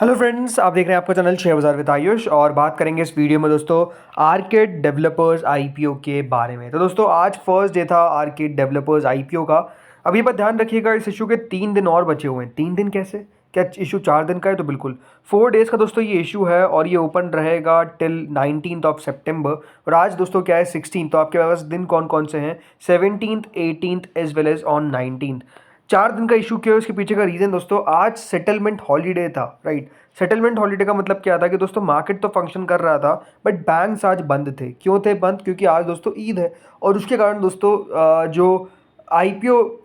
Hello friends, आप देख रहे हैं आपका चैनल शेयर बाजार विद आयुष और बात करेंगे इस वीडियो में दोस्तों आर्केड डेवलपर्स आईपीओ के बारे में। तो दोस्तों आज फर्स्ट डे था आर्केड डेवलपर्स आईपीओ का। अब ये बात ध्यान रखिएगा, इस इशू के 3 दिन और बचे हुए हैं। 3 दिन कैसे, क्या इशू 4 दिन का है? तो बिल्कुल 4 डेज़ का दोस्तों ये इशू है और ये ओपन रहेगा टिल 19 और आज दोस्तों क्या है 16। तो आपके पास दिन कौन कौन से हैं? 17, 18 एज वेल एज ऑन 19। 4 दिन का इशू क्यों है, उसके पीछे का रीज़न दोस्तों आज सेटलमेंट हॉलीडे था। राइट, सेटलमेंट हॉलीडे का मतलब क्या था कि दोस्तों मार्केट तो फंक्शन कर रहा था बट बैंक्स आज बंद थे। क्यों थे बंद? क्योंकि आज दोस्तों ईद है और उसके कारण दोस्तों जो आईपीओ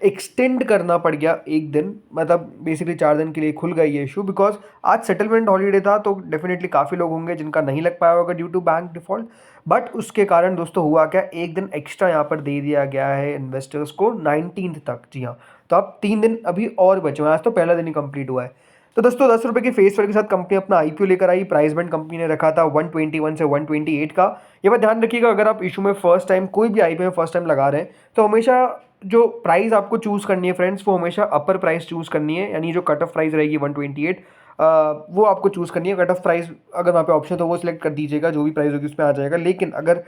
एक्सटेंड करना पड़ गया एक दिन, मतलब बेसिकली 4 दिन के लिए खुल गया ये इशू। बिकॉज आज सेटलमेंट हॉलीडे था तो डेफिनेटली काफ़ी लोग होंगे जिनका नहीं लग पाया होगा due to bank default. But उसके कारण दोस्तों हुआ क्या, एक दिन एक्स्ट्रा यहाँ पर दे दिया गया है इन्वेस्टर्स को 19 तक। जी हाँ, तो अब 3 दिन अभी और बचे हुए हैं। आज तो पहला दिन ही कंप्लीट हुआ है। तो दोस्तों 10 रुपये की फेस वैल्यू के साथ कंपनी अपना आईपीओ लेकर आई। प्राइस बैंड कंपनी ने रखा था 121 से 128 का। ये बात ध्यान रखिएगा, अगर आप इशू में फर्स्ट टाइम कोई भी आईपीओ में फर्स्ट टाइम लगा रहे हैं तो हमेशा जो प्राइस आपको चूज़ करनी है फ्रेंड्स, वो हमेशा अपर प्राइस चूज़ करनी है। यानी जो कट ऑफ प्राइस रहेगी 128, वो आपको चूज़ करनी है। कट ऑफ प्राइस अगर वहाँ पे ऑप्शन तो वो सिलेक्ट कर दीजिएगा, जो भी प्राइस होगी उसमें आ जाएगा। लेकिन अगर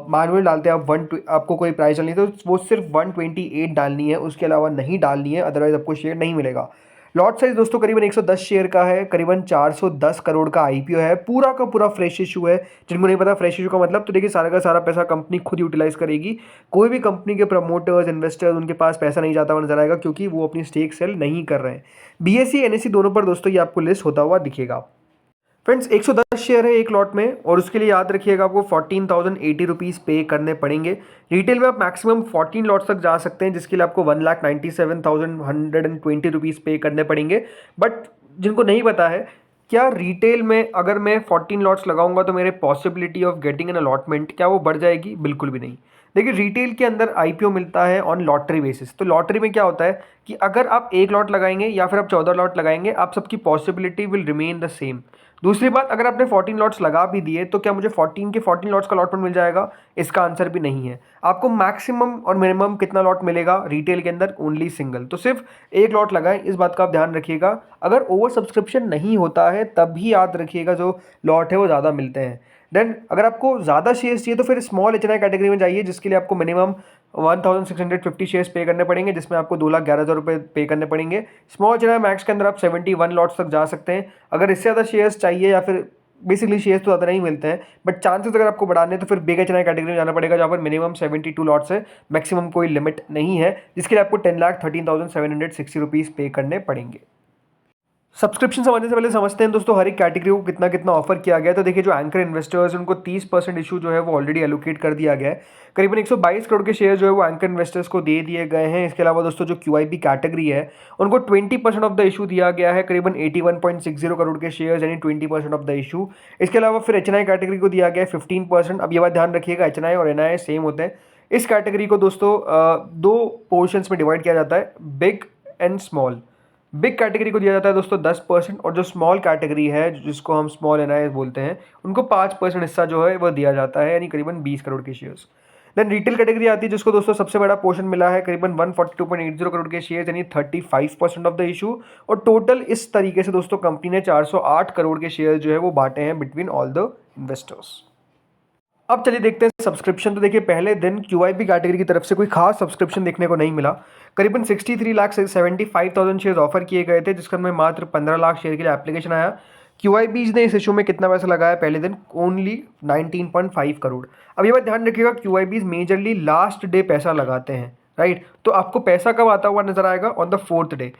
मैनुअल डालते हैं आप आपको कोई प्राइस डालनी है तो वो सिर्फ 128 डालनी है, उसके अलावा नहीं डालनी है, अदरवाइज आपको शेयर नहीं मिलेगा। लॉट साइज दोस्तों करीबन 110 शेयर का है, करीबन 410 करोड़ का आईपीओ है। पूरा का पूरा फ्रेश इशू है। जिनको नहीं पता फ्रेश इशू का मतलब, तो देखिए सारा का सारा पैसा कंपनी खुद यूटिलाइज करेगी। कोई भी कंपनी के प्रमोटर्स इन्वेस्टर्स उनके पास पैसा नहीं जाता हुआ नजर आएगा क्योंकि वो अपनी स्टेक सेल नहीं कर रहे हैं। बीएसई एनएसई दोनों पर दोस्तों ये आपको लिस्ट होता हुआ दिखेगा। फ्रेंड्स 110 शेयर है एक लॉट में और उसके लिए याद रखिएगा आपको 14,080 रुपीज़ पे करने पड़ेंगे। रिटेल में आप मैक्सिमम 14 लॉट्स तक जा सकते हैं, जिसके लिए आपको 1,97,120 रुपीज़ पे करने पड़ेंगे। बट जिनको नहीं पता है, क्या रिटेल में अगर मैं 14 लॉट्स लगाऊंगा तो मेरे possibility of getting an allotment क्या वो बढ़ जाएगी? बिल्कुल भी नहीं। देखिए रिटेल के अंदर आईपीओ मिलता है ऑन लॉटरी बेसिस। तो लॉटरी में क्या होता है कि अगर आप एक लॉट लगाएंगे या फिर आप 14 लॉट लगाएंगे, आप सबकी possibility will remain the same. दूसरी बात, अगर आपने 14 लॉट्स लगा भी दिए तो क्या मुझे 14 के 14 लॉट्स का अलॉटमेंट मिल जाएगा? इसका आंसर भी नहीं है। आपको मैक्सिमम और मिनिमम कितना लॉट मिलेगा रिटेल के अंदर? Only single. तो सिर्फ एक लॉट लगाएं, इस बात का आप ध्यान रखिएगा। अगर ओवर सब्सक्रिप्शन नहीं होता है तब भी याद रखिएगा जो लॉट है वो ज़्यादा मिलते हैं। देन अगर आपको ज़्यादा शेयर्स चाहिए तो फिर स्मॉल एच कैटेगरी में जाइए, जिसके लिए आपको मिनिमम 1,650 शेयर्स पे करने पड़ेंगे, जिसमें आपको 2,11,000 रुपये पे करने पड़ेंगे। स्मॉल एच मैक्स के अंदर आप 71 लॉट्स तक जा सकते हैं। अगर इससे ज़्यादा शेयर्स चाहिए या फिर बेसिकली शेयर्स तो ज़्यादा नहीं मिलते हैं बट चांसेस अगर आपको बढ़ाने तो फिर बिग एच कैटेगरी में जाना पड़ेगा, जहाँ पर मिनिमम 72 लॉट्स है, मैक्सिमम कोई लिमिट नहीं है, जिसके लिए आपको 10,13,760 रुपीज़ पे करने पड़ेंगे। सब्सक्रिप्शन समझने से पहले समझते हैं दोस्तों हर एक कैटेगरी को कितना कितना ऑफर किया गया है। तो देखिए जो एंकर इन्वेस्टर्स उनको 30% इशू जो है वो ऑलरेडी एलोकेट कर दिया गया है। करीबन 122 करोड़ के शेयर जो है वो एंकर इन्वेस्टर्स को दे दिए गए हैं। इसके अलावा दोस्तों जो क्यूआईबी कैटेगरी है उनको 20% ऑफ द इशू दिया गया है, करीबन 81.60 करोड़ के शेयर यानी 20% ऑफ द इशू। इसके अलावा फिर एचएनआई कैटेगरी को दिया गया है 15%। अब ये बात ध्यान रखिएगा, एचएनआई और एनआई सेम होते हैं। इस कैटेगरी को दोस्तों दो पोर्शंस में डिवाइड किया जाता है, big and small. Big category को दिया जाता है दोस्तों 10% और जो स्मॉल कैटेगरी है जिसको हम स्मॉल एनआई बोलते हैं उनको 5% हिस्सा जो है वो दिया जाता है, यानी करीबन 20 करोड़ के शेयर्स। देन रिटेल कैटेगरी आती है जिसको दोस्तों सबसे बड़ा पोर्शन मिला है, करीबन 142.80 करोड़ के शेयर्स यानी 35% ऑफ द इशू। और टोटल इस तरीके से दोस्तों कंपनी ने 408 करोड़ के शेयर जो है वो बांटे हैं बिटवीन ऑल द इन्वेस्टर्स। अब चलिए देखते हैं सब्सक्रिप्शन। तो देखिए पहले दिन क्यूआईबी कैटेगरी की तरफ से कोई खास सब्सक्रिप्शन देखने को नहीं मिला। करीबन 63,75,000 शेयर ऑफर किए गए थे, जिसका में मात्र 15 लाख शेयर के लिए एप्लीकेशन आया। क्यूआईबीज ने इस इशू में कितना पैसा लगाया पहले दिन? ओनली 19.5 करोड़। अब ये बात ध्यान रखिएगा, क्यूआईबीज मेजरली लास्ट डे पैसा लगाते हैं। राइट, तो आपको पैसा कब आता हुआ नजर आएगा? On the 4th day.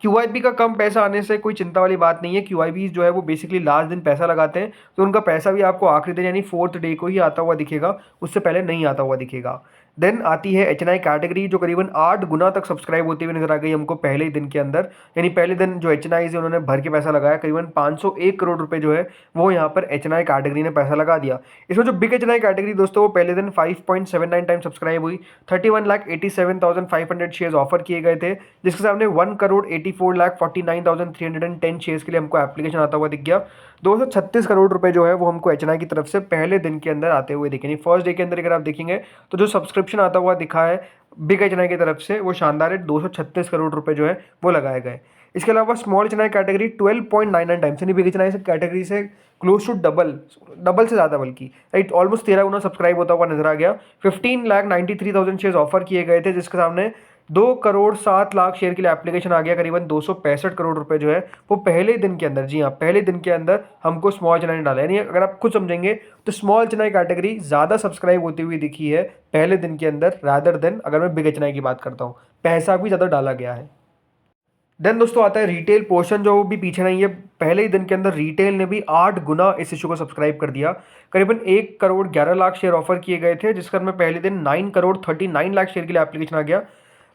QIB का कम पैसा आने से कोई चिंता वाली बात नहीं है। क्यूआईबी जो है वो बेसिकली लास्ट दिन पैसा लगाते हैं, तो उनका पैसा भी आपको आखिरी दिन यानी 4th डे को ही आता हुआ दिखेगा, उससे पहले नहीं आता हुआ दिखेगा। देन आती है एचएनआई कैटेगरी, जो करीबन 8 गुना तक सब्सक्राइब होती हुई नजर आ गई हमको पहले ही दिन के अंदर। यानी पहले दिन जो एचएनआई है उन्होंने भर के पैसा लगाया, करीबन 501 करोड़ रुपए जो है वो यहाँ पर एचएनआई कैटेगरी ने पैसा लगा दिया। इसमें जो बिग एचएनआई कैटेगरी दोस्तों वो पहले दिन 5.79 टाइम सब्सक्राइब हुई, 31,87,500 शेयर ऑफर किए गए थे, जिसके सामने 1,84,49,310 शेयर्स के लिए हमको एप्लीकेशन आता हुआ दिख गया। 236 करोड़ रुपए जो है वो हमको एचएनआई की तरफ से पहले दिन के अंदर आते हुए दिखे। फर्स्ट डे के अंदर अगर आप देखेंगे तो जो सब्सक्रिप्शन आता हुआ दिखा है बिग एचएनआई की तरफ से वो शानदार है, 236 करोड़ रुपए जो है वो लगाए गए। इसके अलावा स्मॉल चेन्नई कैटेगरी 12.99 टाइम्स, यानी बिग चेन्नई से कैटेगरी से क्लोज टू डबल से ज़्यादा, बल्कि राइट ऑलमोस्ट 13 गुना सब्सक्राइब होता हुआ नजर आ गया। 15,93,000 शेयर्स ऑफर किए गए थे, जिसके सामने 2,07,00,000 शेयर के लिए एप्लीकेशन आ गया। करीबन 265 करोड़ रुपए जो है वो पहले दिन के अंदर, जी हाँ पहले दिन के अंदर हमको स्मॉल चेन्नई ने डाला। यानी अगर आप खुद समझेंगे तो स्मॉल चेन्नई कैटेगरी ज़्यादा सब्सक्राइब होती हुई दिखी है पहले दिन के अंदर, रादर देन अगर मैं बिग चेन्नई की बात करता हूँ, पैसा भी ज़्यादा डाला गया है। देन दोस्तों आता है रिटेल पोर्शन, जो भी पीछे नहीं है। पहले ही दिन के अंदर रिटेल ने भी 8 गुना इस इशू को सब्सक्राइब कर दिया। करीबन 1,11,00,000 शेयर ऑफर किए गए थे, जिसका में पहले दिन 9,39,00,000 शेयर के लिए एप्लीकेशन आ गया।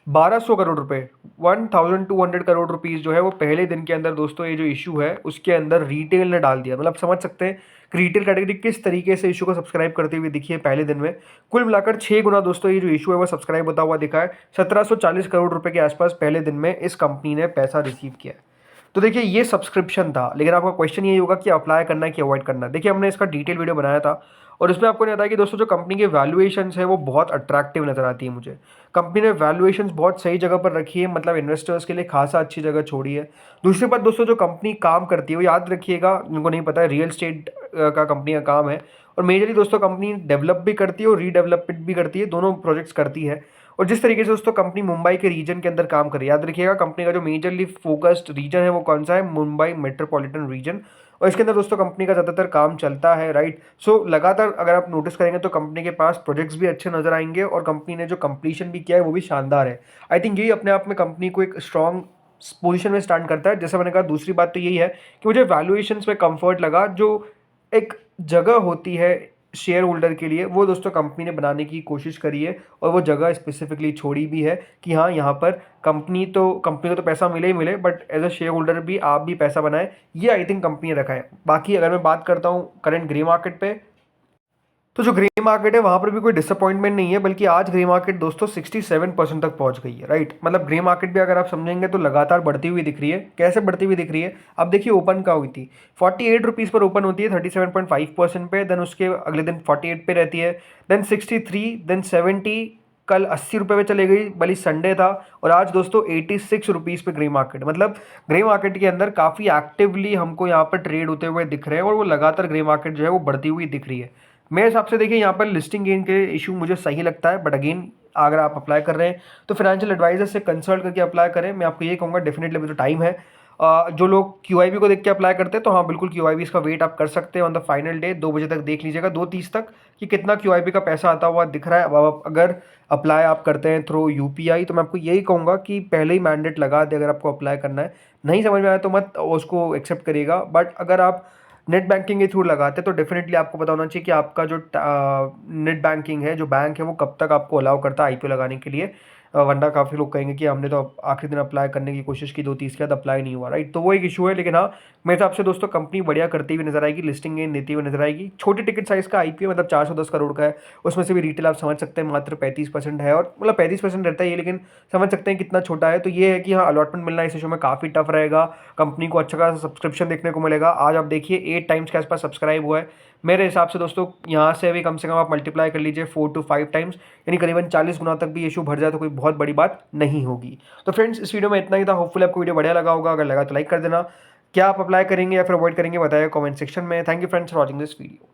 1200 करोड़ रुपए, 1200 करोड़ रुपीस जो है वो पहले दिन के अंदर दोस्तों ये जो इशू है उसके अंदर रिटेल ने डाल दिया। मतलब समझ सकते हैं कि रिटेल कैटेगरी किस तरीके से इशू को सब्सक्राइब करते हुए दिखी है पहले दिन में। कुल मिलाकर 6 गुना दोस्तों ये जो इशू है वो सब्सक्राइब होता हुआ दिखा है। 1740 करोड़ रुपए के आसपास पहले दिन में इस कंपनी ने पैसा रिसीव किया है। तो देखिए ये सब्सक्रिप्शन था, लेकिन आपका क्वेश्चन यही होगा कि अप्लाई करना है कि अवॉइड करना है। देखिए हमने इसका डिटेल वीडियो बनाया था और इसमें आपको नहीं बताया कि दोस्तों जो कंपनी की वैल्यूएशंस है वो बहुत अट्रैक्टिव नजर आती है मुझे। कंपनी ने वैल्यूएशंस बहुत सही जगह पर रखी है, मतलब इन्वेस्टर्स के लिए खासा अच्छी जगह छोड़ी है। दूसरी बात दोस्तों, जो कंपनी काम करती है वो याद रखिएगा, जिनको नहीं पता है, रियल स्टेट का कंपनी का काम है। और मेजरली दोस्तों कंपनी डेवलप भी करती है और रीडेवलपमेंट भी करती है, दोनों प्रोजेक्ट्स करती है। और जिस तरीके से दोस्तों कंपनी मुंबई के रीजन के अंदर काम कर रही है, याद रखिएगा कंपनी का जो मेजरली फोकस्ड रीजन है वो कौन सा है, मुंबई मेट्रोपॉलिटन रीजन। और इसके अंदर दोस्तों कंपनी का ज़्यादातर काम चलता है, राइट। सो लगातार अगर आप नोटिस करेंगे तो कंपनी के पास प्रोजेक्ट्स भी अच्छे नजर आएंगे और कंपनी ने जो कंप्लीशन भी किया है वो भी शानदार है। आई थिंक यही अपने आप में कंपनी को एक स्ट्रॉन्ग पोजीशन में स्टैंड करता है। जैसे मैंने कहा, दूसरी बात तो यही है कि मुझे वैल्यूएशंस में कंफर्ट लगा। जो एक जगह होती है शेयर होल्डर के लिए, वो दोस्तों कंपनी ने बनाने की कोशिश करी है और वो जगह स्पेसिफिकली छोड़ी भी है कि हाँ यहाँ पर कंपनी को तो पैसा मिले ही मिले, but as a shareholder भी आप भी पैसा बनाए, ये आई थिंक कंपनी ने रखा है। बाकी अगर मैं बात करता हूँ करंट ग्रे मार्केट पे, तो जो ग्रे मार्केट है वहां पर भी कोई डिसअपॉइंटमेंट नहीं है, बल्कि आज ग्रे मार्केट दोस्तों 67% तक पहुंच गई है, राइट। मतलब ग्रे मार्केट भी अगर आप समझेंगे तो लगातार बढ़ती हुई दिख रही है। कैसे बढ़ती हुई दिख रही है, अब देखिए ओपन का हुई थी 48 रुपीज़ पर ओपन होती है 37.5% पे, देन उसके अगले दिन 48 पे रहती है, देन 63, देन 70, कल 80 रुपये पे चले गई, भले संडे था। और आज दोस्तों 86 रुपीज़ पे ग्रे मार्केट, मतलब ग्रे मार्केट के अंदर काफ़ी एक्टिवली हमको यहाँ पर ट्रेड होते हुए दिख रहे हैं और वो लगातार ग्रे मार्केट जो है वो बढ़ती हुई दिख रही है। मेरे हिसाब से देखिए यहाँ पर लिस्टिंग गेन के इशू मुझे सही लगता है, बट अगेन अगर आप अप्लाई कर रहे हैं तो फाइनेंशियल एडवाइजर से कंसल्ट करके अप्लाई करें। मैं आपको ये कहूँगा डेफिनेटली अभी तो टाइम है। जो लोग क्यूआईबी को देख के अप्लाई करते हैं तो हाँ बिल्कुल क्यूआईबी का वेट आप कर सकते हैं ऑन द फाइनल डे 2 बजे तक देख लीजिएगा, 2:30 तक, कि कितना क्यूआईबी का पैसा आता हुआ दिख रहा है। अब आप अगर अप्लाई आप करते हैं थ्रू यूपीआई तो मैं आपको यही कहूँगा कि पहले ही मैंडेट लगा दे अगर आपको अप्लाई करना है। नहीं समझ में आया तो मत उसको एक्सेप्ट करिएगा, बट अगर आप नेट बैंकिंग के थ्रू लगाते तो डेफिनेटली आपको पता होना चाहिए कि आपका जो नेट बैंकिंग है, जो बैंक है, वो कब तक आपको अलाउ करता है आईपीओ लगाने के लिए। वरना काफ़ी लोग कहेंगे कि हमने तो आखिरी दिन अप्लाई करने की कोशिश की, 2:30 के बाद अप्लाई नहीं हुआ, राइट। तो वो एक इशू है। लेकिन हाँ मेरे हिसाब से दोस्तों कंपनी बढ़िया करती हुई नजर आएगी, लिस्टिंग गेन देती हुई नजर आएगी। छोटी टिकट साइज का आईपीओ मतलब 410 करोड़ का है, उसमें से भी रिटेल आप समझ सकते हैं मात्र 35% है, और मतलब 35% रहता है ये, लेकिन समझ सकते हैं कितना छोटा है। तो ये है कि हाँ अलॉटमेंट मिलना इस इशू में काफ़ी टफ रहेगा। कंपनी को अच्छा खासा सब्सक्रिप्शन देखने को मिलेगा। आज आप देखिए 8 टाइम्स के आसपास सब्सक्राइब हुआ है। मेरे हिसाब से दोस्तों यहाँ से भी कम से कम आप मल्टीप्लाई कर लीजिए 4 to 5 टाइम्स, यानी करीबन 40 गुना तक भी इशू भर जाए तो कोई बहुत बड़ी बात नहीं होगी। तो फ्रेंड्स इस वीडियो में इतना ही था। होपफुली आपको वीडियो बढ़िया लगा होगा। अगर लगा तो लाइक कर देना। क्या आप अप्लाई करेंगे या फिर अवॉइड करेंगे बताइए कमेंट सेक्शन में। Thank you friends for watching this video.